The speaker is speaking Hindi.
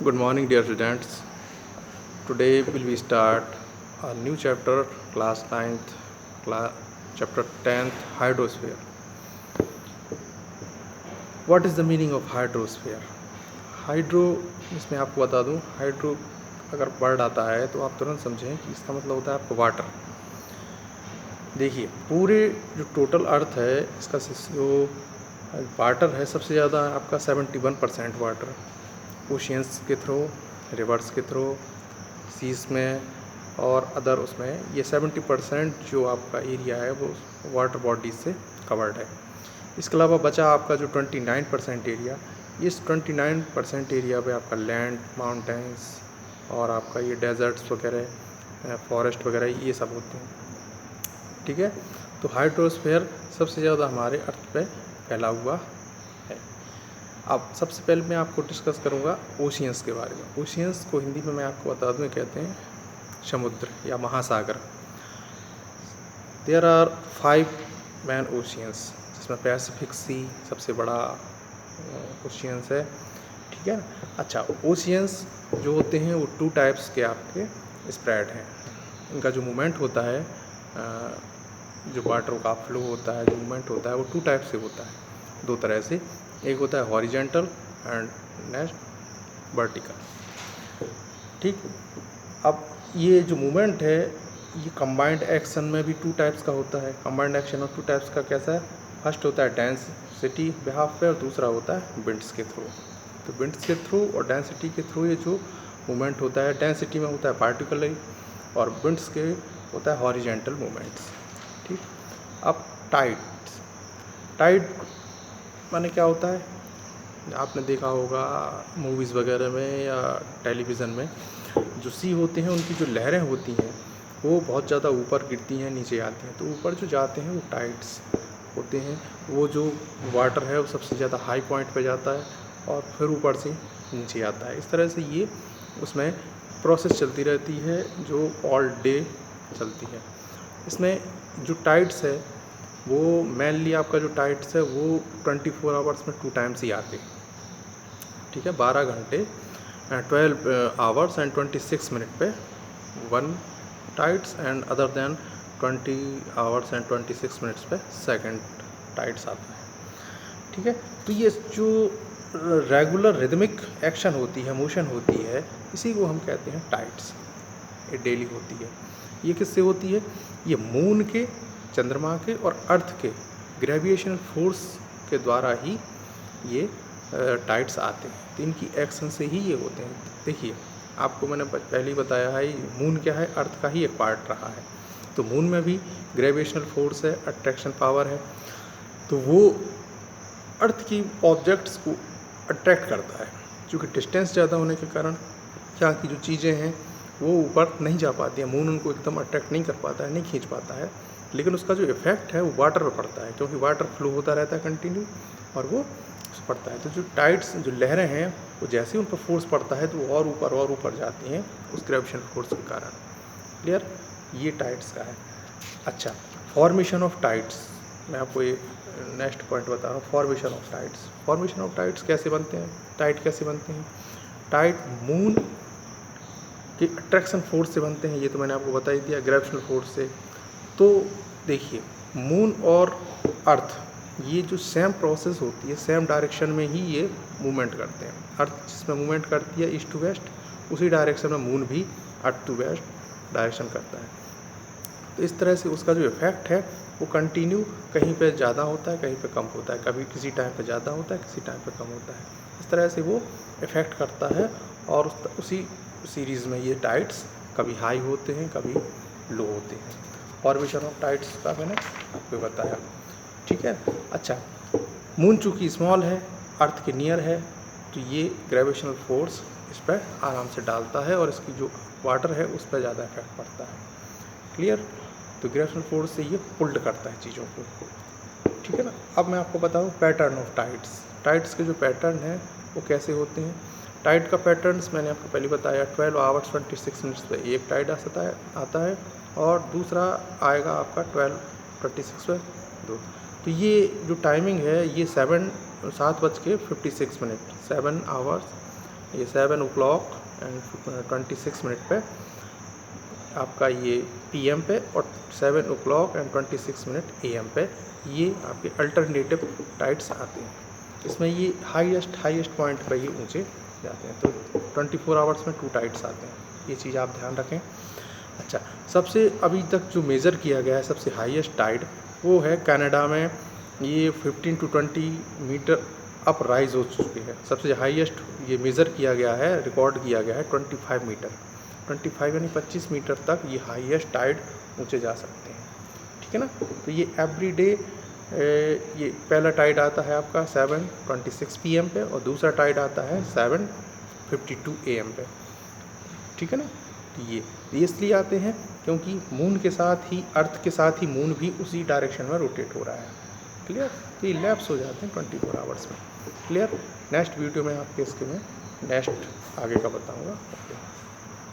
Good morning, dear students. Today will we start a new chapter, class 9th, chapter 10th, hydrosphere. What is the meaning of hydrosphere? Hydro, इसमें आपको बता दूं, हाइड्रो अगर वर्ड आता है तो आप तुरंत समझें कि इसका मतलब होता है आपको वाटर। देखिए, पूरे जो टोटल अर्थ है इसका जो वाटर है सबसे ज़्यादा आपका 71% वाटर, ओशियंस के थ्रू, रिवर्स के थ्रू, सीज में और अदर उसमें ये 70% जो आपका एरिया है वो वाटर बॉडीज से कवर्ड है। इसके अलावा बचा आपका जो 29% एरिया, इस 29% एरिया पे आपका लैंड, माउंटेन्स और आपका ये डेजर्ट्स वगैरह, फॉरेस्ट वगैरह ये सब होते हैं। ठीक है, तो हाइड्रोस्फीयर सबसे ज़्यादा हमारे अर्थ पे फैला हुआ है। अब सबसे पहले मैं आपको डिस्कस करूँगा ओशियंस के बारे में। ओशियंस को हिंदी में मैं आपको बता दूँ, कहते हैं समुद्र या महासागर। देयर आर 5 मैन ओशियंस, जिसमें पैसिफिक सी सबसे बड़ा ओशियंस है। ठीक है, अच्छा, ओशियंस जो होते हैं वो 2 टाइप्स के आपके स्प्रेड हैं। इनका जो मूवमेंट होता है, जो वाटर का फ्लो होता है, जो मूवमेंट होता है वो 2 टाइप से होता है, 2 तरह से। एक होता है हॉरिजेंटल एंड नेक्स्ट वर्टिकल। ठीक, अब ये जो मूवमेंट है ये कंबाइंड एक्शन में भी 2 टाइप्स का होता है। कंबाइंड एक्शन और 2 टाइप्स का कैसा है? फर्स्ट होता है डेंसिटी बिहाफ पे और दूसरा होता है विंड्स के थ्रू। तो विंड्स के थ्रू और डेंसिटी के थ्रू ये जो मूवमेंट होता है, डेंसिटी में होता है पार्टिकुलर और विंड्स के होता है हॉरिजेंटल मूवमेंट्स। ठीक, अब टाइड्स, टाइड माने क्या होता है? आपने देखा होगा मूवीज़ वगैरह में या टेलीविज़न में, जो सी होते हैं उनकी जो लहरें होती हैं वो बहुत ज़्यादा ऊपर गिरती हैं, नीचे आती हैं। तो ऊपर जो जाते हैं वो टाइड्स होते हैं। वो जो वाटर है वो सबसे ज़्यादा हाई पॉइंट पे जाता है और फिर ऊपर से नीचे आता है। इस तरह से ये उसमें प्रोसेस चलती रहती है जो ऑल डे चलती है। इसमें जो टाइड्स है वो मेनली आपका जो टाइड्स है वो 24 आवर्स में 2 टाइम्स ही आते हैं। ठीक है, 12 घंटे 12 आवर्स एंड 26 मिनट पे 1 tides and other than 20 hours and 26 minutes पे सेकंड टाइड्स आता है। ठीक है, तो ये जो रेगुलर रिदमिक एक्शन होती है, मोशन होती है, इसी को हम कहते हैं टाइड्स। ये डेली होती है। ये किससे होती है? ये मून के, चंद्रमा के और अर्थ के ग्रेविटेशनल फोर्स के द्वारा ही ये टाइड्स आते हैं। तो इनकी एक्शन से ही ये होते हैं। देखिए, आपको मैंने पहले ही बताया है मून क्या है, अर्थ का ही एक पार्ट रहा है। तो मून में भी ग्रेविटेशनल फोर्स है, अट्रैक्शन पावर है। तो वो अर्थ की ऑब्जेक्ट्स को अट्रैक्ट करता है, क्योंकि डिस्टेंस ज़्यादा होने के कारण यहाँ की जो चीज़ें हैं वो ऊपर नहीं जा पाती हैं। मून उनको एकदम अट्रैक्ट नहीं कर पाता है, नहीं खींच पाता है। लेकिन उसका जो इफेक्ट है वो वाटर पर पड़ता है, क्योंकि वाटर फ्लो होता रहता है कंटिन्यू और वो पड़ता है। तो जो टाइड्स, जो लहरें हैं, वो जैसे ही उन पर फोर्स पड़ता है तो वो और ऊपर जाती हैं उस ग्रेविटेशनल फोर्स के कारण। क्लियर? ये टाइड्स का है। अच्छा, फॉर्मेशन ऑफ टाइड्स, मैं आपको एक नेक्स्ट पॉइंट बता रहा हूँ। Formation of tides, formation of tides कैसे बनते हैं? टाइड कैसे बनते हैं? टाइड मून के अट्रैक्शन फोर्स से बनते हैं, ये तो मैंने आपको बता ही दिया, ग्रेविटेशनल फोर्स से। तो देखिए, मून और अर्थ ये जो सेम प्रोसेस होती है, सेम डायरेक्शन में ही ये मूवमेंट करते हैं। अर्थ जिसमें मूवमेंट करती है ईस्ट टू वेस्ट, उसी डायरेक्शन में मून भी अर्थ टू वेस्ट डायरेक्शन करता है। तो इस तरह से उसका जो इफेक्ट है वो कंटिन्यू कहीं पे ज़्यादा होता है, कहीं पे कम होता है, कभी किसी टाइम पे ज़्यादा होता है, किसी टाइम पे कम होता है। इस तरह से वो इफ़ेक्ट करता है और उसी सीरीज़ में ये टाइड्स कभी हाई होते हैं, कभी लो होते हैं। फॉर्मेशन ऑफ टाइड्स का मैंने आपको बताया। ठीक है, अच्छा, मून चूँकि स्मॉल है, अर्थ के नियर है, तो ये ग्रेविटेशनल फोर्स इस पर आराम से डालता है और इसकी जो वाटर है उस पर ज़्यादा इफेक्ट पड़ता है। क्लियर? तो ग्रेविटेशनल फोर्स से ये पुल्ड करता है चीज़ों को। ठीक है ना? अब मैं आपको बताऊँ पैटर्न ऑफ टाइड्स। टाइड्स के जो पैटर्न हैं वो कैसे होते हैं? टाइड का पैटर्न्स मैंने आपको पहले बताया, 12 आवर्स 26 मिनट्स पे एक टाइड आता है और दूसरा आएगा आपका 12:26 पे 2। तो ये जो टाइमिंग है ये 7:56 7 आवर्स ये 7:26 पे आपका ये PM पे और 7:26 AM पे ये आपके अल्टरनेटिव टाइड्स आते हैं। इसमें ये हाईएस्ट पॉइंट पे ये ऊंचे जाते हैं। तो 24 आवर्स में 2 टाइड्स आते हैं, ये चीज़ आप ध्यान रखें। अच्छा, सबसे अभी तक जो मेज़र किया गया है सबसे हाईएस्ट टाइड वो है कनाडा में, ये 15 to 20 मीटर अप राइज हो चुकी है। सबसे हाईएस्ट ये मेज़र किया गया है, रिकॉर्ड किया गया है 25 मीटर, 25 यानी 25 मीटर तक ये हाईएस्ट टाइड ऊंचे जा सकते हैं, ठीक है ना। तो ये एवरीडे ये पहला टाइड आता है आपका 7:26 PM पे और दूसरा टाइड आता है 7:52 AM पे, ठीक है ना। तो ये इसलिए आते हैं क्योंकि मून के साथ ही, अर्थ के साथ ही मून भी उसी डायरेक्शन में रोटेट हो रहा है। क्लियर। तो ये लैप्स हो जाते हैं 24 आवर्स में। क्लियर। नेक्स्ट वीडियो में आपके इसके में नेक्स्ट आगे का बताऊँगा।